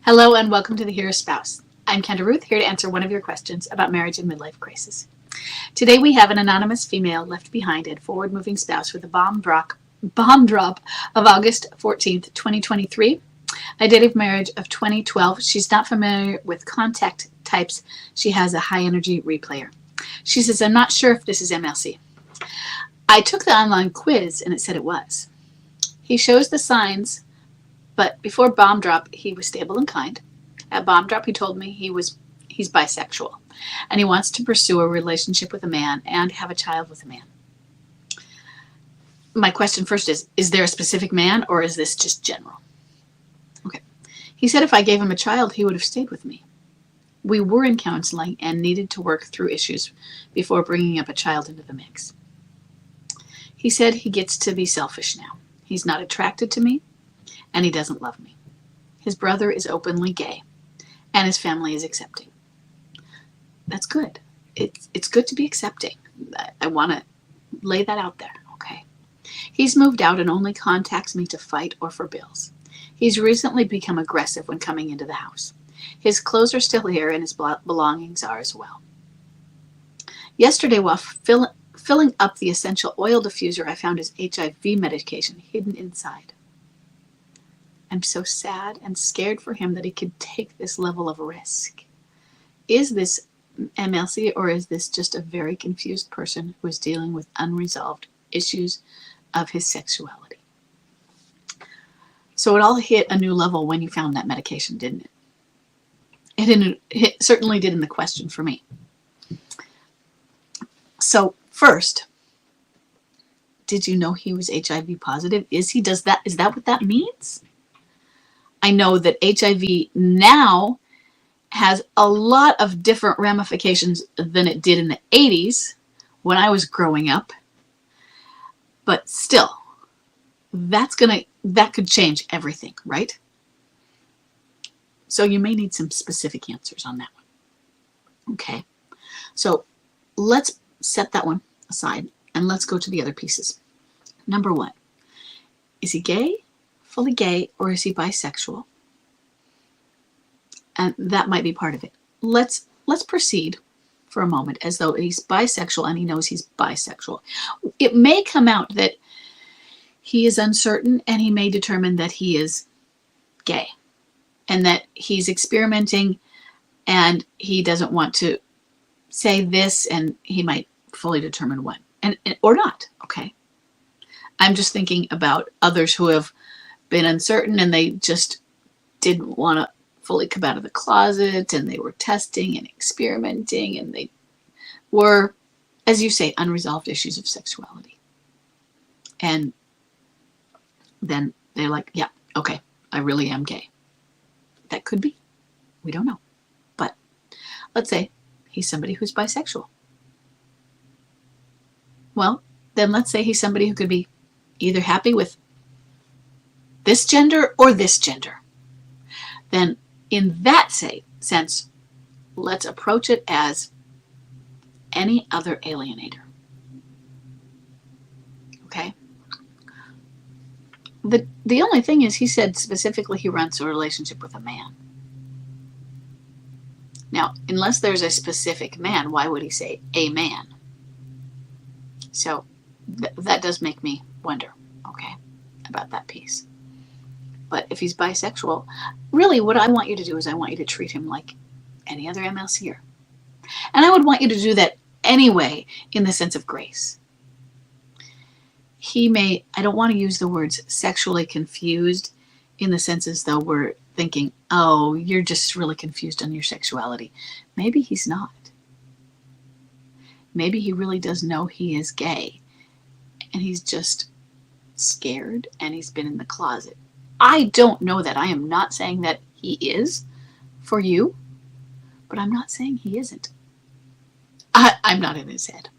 Hello and welcome to The Hero Spouse. I'm Kendra Ruth, here to answer one of your questions about marriage and midlife crisis. Today we have an anonymous female left behind and forward-moving spouse with a bomb drop of August 14th, 2023. A date of marriage of 2012. She's not familiar with contact types. She has a high-energy replayer. She says, I'm not sure if this is MLC. I took the online quiz and it said it was. He shows the signs, but before bomb drop, he was stable and kind. At bomb drop, he told me he's bisexual, and he wants to pursue a relationship with a man and have a child with a man. My question first is there a specific man, or is this just general? Okay. He said if I gave him a child, he would have stayed with me. We were in counseling and needed to work through issues before bringing up a child into the mix. He said he gets to be selfish now. He's not attracted to me, and he doesn't love me. His brother is openly gay, and his family is accepting. That's good. It's good to be accepting. I want to lay that out there, okay? He's moved out and only contacts me to fight or for bills. He's recently become aggressive when coming into the house. His clothes are still here, and his belongings are as well. Yesterday, while filling up the essential oil diffuser, I found his HIV medication hidden inside. I'm so sad and scared for him that he could take this level of risk. Is this MLC, or is this just a very confused person who is dealing with unresolved issues of his sexuality? So it all hit a new level when you found that medication, didn't it? It certainly did in the question for me. So first, did you know he was HIV positive? Is that what that means? I know that HIV now has a lot of different ramifications than it did in the 80s when I was growing up. But still, that could change everything, right? So you may need some specific answers on that one. Okay. So let's set that one aside and let's go to the other pieces. Number one, is he gay? Fully gay, or is he bisexual? And that might be part of it. Let's proceed for a moment as though he's bisexual and he knows he's bisexual. It may come out that he is uncertain and he may determine that he is gay and that he's experimenting and he doesn't want to say this, and he might fully determine what, and or not. Okay. I'm just thinking about others who have been uncertain and they just didn't want to fully come out of the closet, and they were testing and experimenting, and they were, as you say, unresolved issues of sexuality. And then they're like, yeah, okay, I really am gay. That could be. We don't know. But let's say he's somebody who's bisexual. Well, then let's say he's somebody who could be either happy with this gender or this gender. Then in that sense, let's approach it as any other alienator. Okay? The only thing is, he said specifically he runs a relationship with a man. Now, unless there's a specific man, why would he say a man? So that does make me wonder, okay, about that piece. But if he's bisexual, really what I want you to do is I want you to treat him like any other MLCer. And I would want you to do that anyway in the sense of grace. He may, I don't want to use the words sexually confused in the sense as though we're thinking, oh, you're just really confused on your sexuality. Maybe he's not. Maybe he really does know he is gay and he's just scared and he's been in the closet. I don't know that. I am not saying that he is for you, but I'm not saying he isn't. I'm not in his head.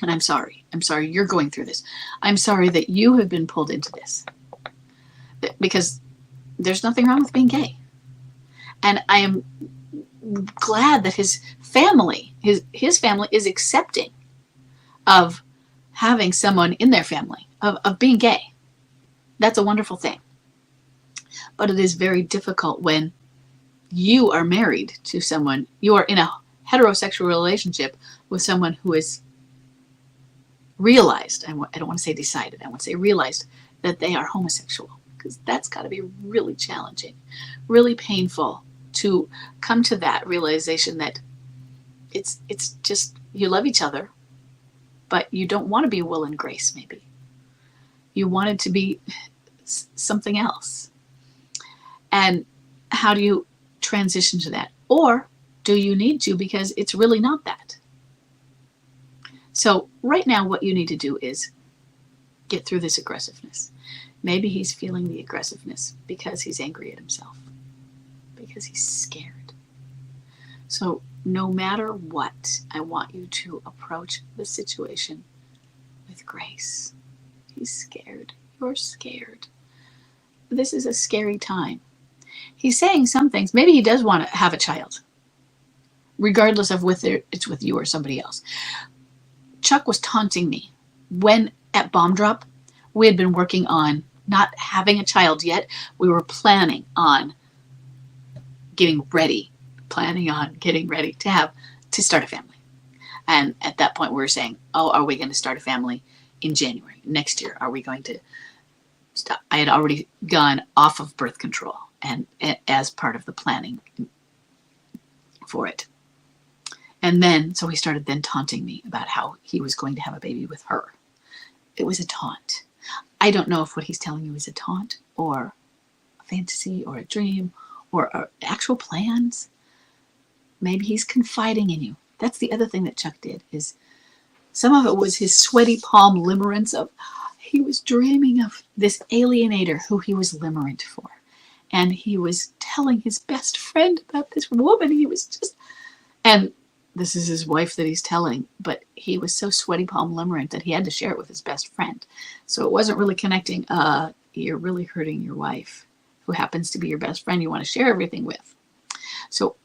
And I'm sorry. I'm sorry you're going through this. I'm sorry that you have been pulled into this. Because there's nothing wrong with being gay. And I am glad that his family, his family is accepting of having someone in their family, of being gay. That's a wonderful thing. But it is very difficult when You are married to someone, you are in a heterosexual relationship with someone who is realized, I don't want to say decided, I want to say realized that they are homosexual, because that's got to be really challenging, really painful to come to that realization that it's just you love each other, but you don't want to be Will and Grace. Maybe you want it to be something else. And how do you transition to that? Or do you need to, because it's really not that? So right now what you need to do is get through this aggressiveness. Maybe he's feeling the aggressiveness because he's angry at himself, because he's scared. So no matter what, I want you to approach the situation with grace. He's scared. You're scared. This is a scary time. He's saying some things. Maybe he does want to have a child, regardless of whether it's with you or somebody else. Chuck was taunting me when at Bomb Drop we had been working on not having a child yet. We were planning on getting ready to start a family. And at that point we were saying, oh, are we going to start a family in January next year? Are we going to stop? I had already gone off of birth control and as part of the planning for it. And then, so he started then taunting me about how he was going to have a baby with her. It was a taunt. I don't know if what he's telling you is a taunt or a fantasy or a dream or actual plans. Maybe he's confiding in you. That's the other thing that Chuck did, is some of it was his sweaty palm limerence of, he was dreaming of this alienator who he was limerent for. And he was telling his best friend about this woman. He was just, and this is his wife that he's telling, but he was so sweaty palm limerent that he had to share it with his best friend. So it wasn't really connecting, you're really hurting your wife, who happens to be your best friend you want to share everything with. So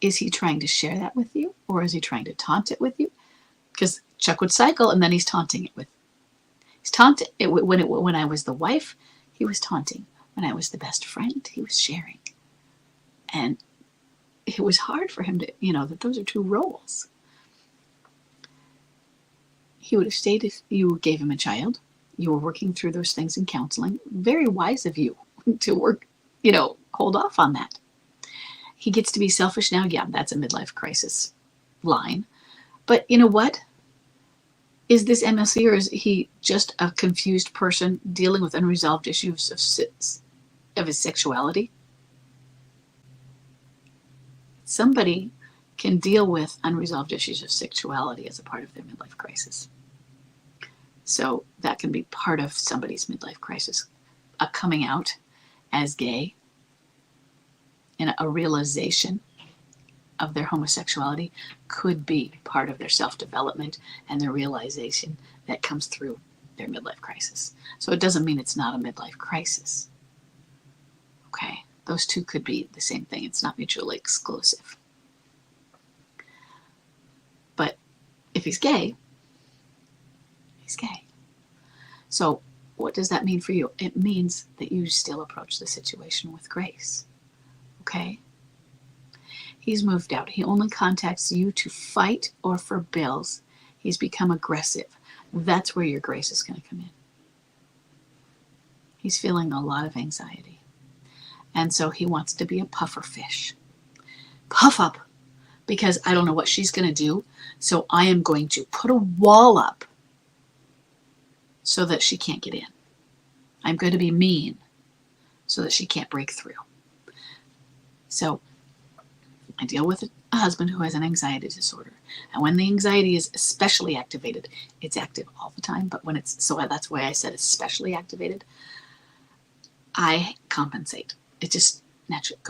is he trying to share that with you, or is he trying to taunt it with you? Because Chuck would cycle, and then he's taunting it with. He's taunting it when I was the wife, he was taunting. When I was the best friend, he was sharing. And it was hard for him to, that those are two roles. He would have stayed if you gave him a child. You were working through those things in counseling. Very wise of you to work, hold off on that. He gets to be selfish now. Yeah, that's a midlife crisis line. But you know what? Is this MLC, or is he just a confused person dealing with unresolved issues of his sexuality? Somebody can deal with unresolved issues of sexuality as a part of their midlife crisis. So that can be part of somebody's midlife crisis. A coming out as gay and a realization of their homosexuality could be part of their self-development and their realization that comes through their midlife crisis. So it doesn't mean it's not a midlife crisis. Okay, those two could be the same thing. It's not mutually exclusive. But if he's gay, he's gay. So what does that mean for you? It means that you still approach the situation with grace. Okay? He's moved out. He only contacts you to fight or for bills. He's become aggressive. That's where your grace is going to come in. He's feeling a lot of anxiety. And so he wants to be a puffer fish. Puff up, because I don't know what she's going to do. So I am going to put a wall up so that she can't get in. I'm going to be mean so that she can't break through. So I deal with a husband who has an anxiety disorder. And when the anxiety is especially activated, it's active all the time, but when it's, so that's why I said especially activated, I compensate. It just naturally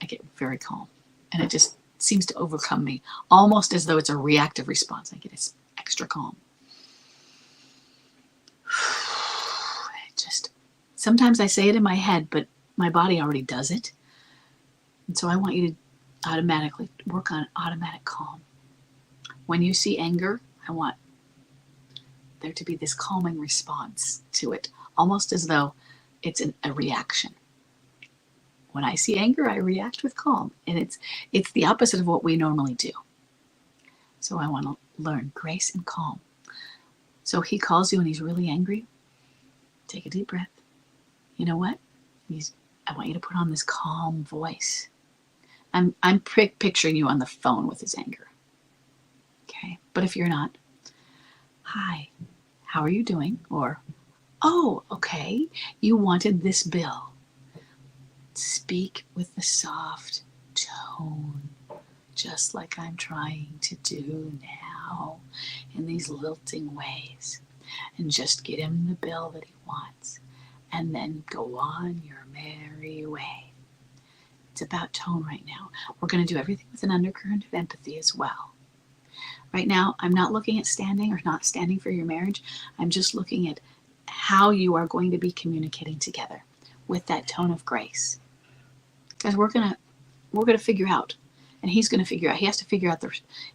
I get very calm, and it just seems to overcome me, almost as though it's a reactive response. I get extra calm. Sometimes I say it in my head, but my body already does it. And so I want you to automatically work on automatic calm. When you see anger, I want there to be this calming response to it, almost as though it's a reaction. When I see anger, I react with calm. And it's the opposite of what we normally do. So I want to learn grace and calm. So he calls you and he's really angry. Take a deep breath. You know what? I want you to put on this calm voice. I'm picturing you on the phone with his anger. Okay? But if you're not, hi, how are you doing? Or, oh, okay, you wanted this bill. Speak with the soft tone, just like I'm trying to do now, in these lilting ways. And just get him the bill that he wants. And then go on your merry way. It's about tone right now. We're going to do everything with an undercurrent of empathy as well. Right now, I'm not looking at standing or not standing for your marriage. I'm just looking at how you are going to be communicating together with that tone of grace. Because we're gonna figure out, and he's going to figure out, he has to figure out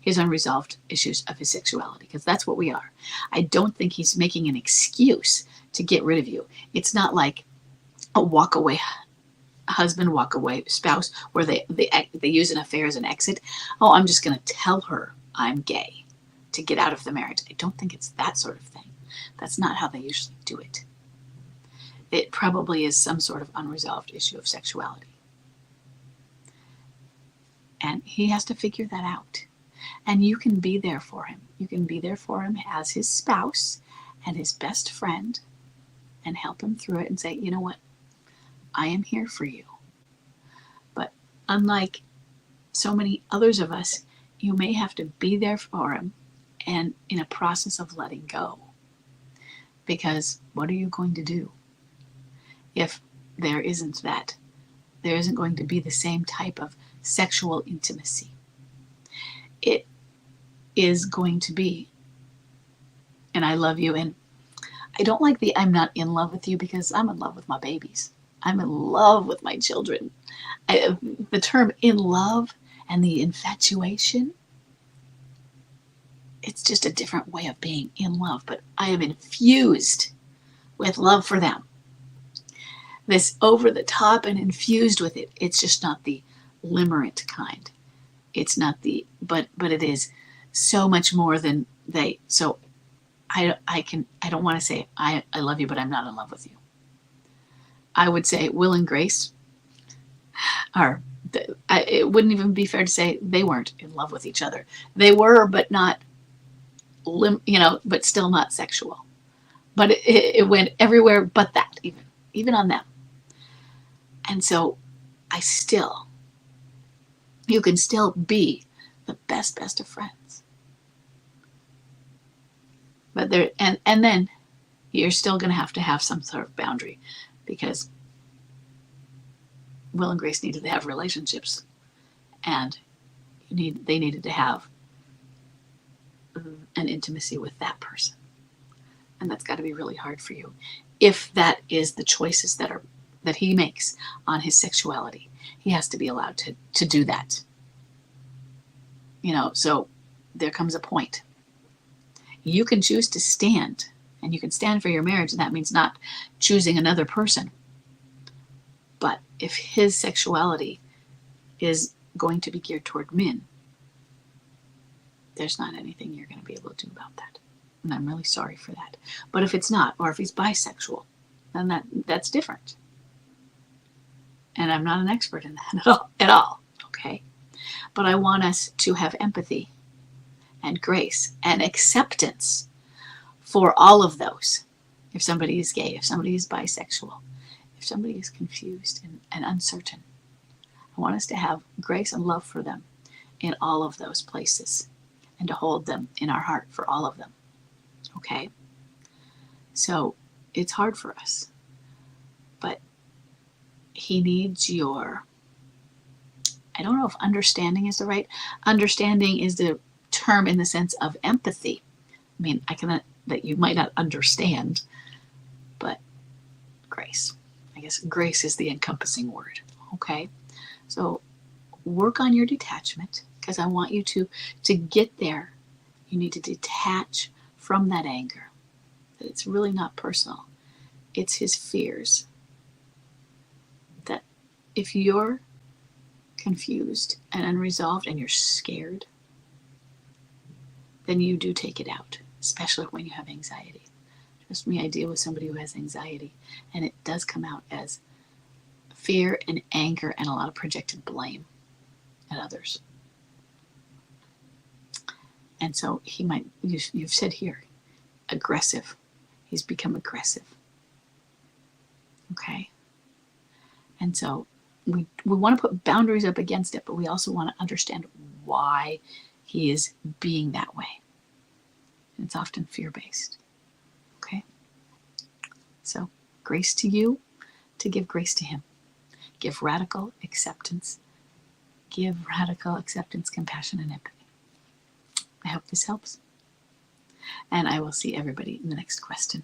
his unresolved issues of his sexuality, because that's what we are. I don't think he's making an excuse to get rid of you. It's not like a walk away husband, walk away spouse, where they use an affair as an exit. Oh, I'm just going to tell her I'm gay to get out of the marriage. I don't think it's that sort of thing. That's not how they usually do it. It probably is some sort of unresolved issue of sexuality. And he has to figure that out. And you can be there for him. You can be there for him as his spouse and his best friend and help him through it and say, you know what? I am here for you. But unlike so many others of us, you may have to be there for him and in a process of letting go. Because what are you going to do if there isn't going to be the same type of sexual intimacy? It is going to be, and I love you, and I don't like the I'm not in love with you, because I'm in love with my babies. I'm in love with my children. The term in love and the infatuation, it's just a different way of being in love, but I am infused with love for them. This over the top and infused with it. It's just not the limerent kind. It's not the, but it is so much more than they. So I don't want to say I love you, but I'm not in love with you. I would say Will and Grace are, it wouldn't even be fair to say they weren't in love with each other. They were, but not, but still not sexual. But it went everywhere but that, even on them. And so you can still be the best of friends. But and then you're still going to have some sort of boundary, because Will and Grace needed to have relationships, and they needed to have an intimacy with that person. And that's got to be really hard for you, if that is the choices that he makes on his sexuality. He has to be allowed to do that. So there comes a point. You can choose to stand, and you can stand for your marriage, and that means not choosing another person. But if his sexuality is going to be geared toward men, there's not anything you're going to be able to do about that. And I'm really sorry for that. But if it's not, or if he's bisexual, then that's different. And I'm not an expert in that at all, okay? But I want us to have empathy and grace and acceptance for all of those. If somebody is gay, if somebody is bisexual, if somebody is confused and uncertain, I want us to have grace and love for them in all of those places, and to hold them in our heart for all of them. Okay? So it's hard for us, but he needs your, I don't know if understanding is the right, understanding is the term in the sense of empathy. I mean, that you might not understand, but grace. I guess grace is the encompassing word. Okay? So work on your detachment, because I want you to get there. You need to detach from that anger. That it's really not personal. It's his fears that if you're confused and unresolved and you're scared, then you do take it out, especially when you have anxiety. Trust me, I deal with somebody who has anxiety, and it does come out as fear and anger and a lot of projected blame at others. And so he might, you've said here, aggressive. He's become aggressive. Okay? And so we want to put boundaries up against it, but we also want to understand why he is being that way. And it's often fear-based. Okay? So grace to you to give grace to him. Give radical acceptance. Give radical acceptance, compassion, and empathy. I hope this helps. And I will see everybody in the next question.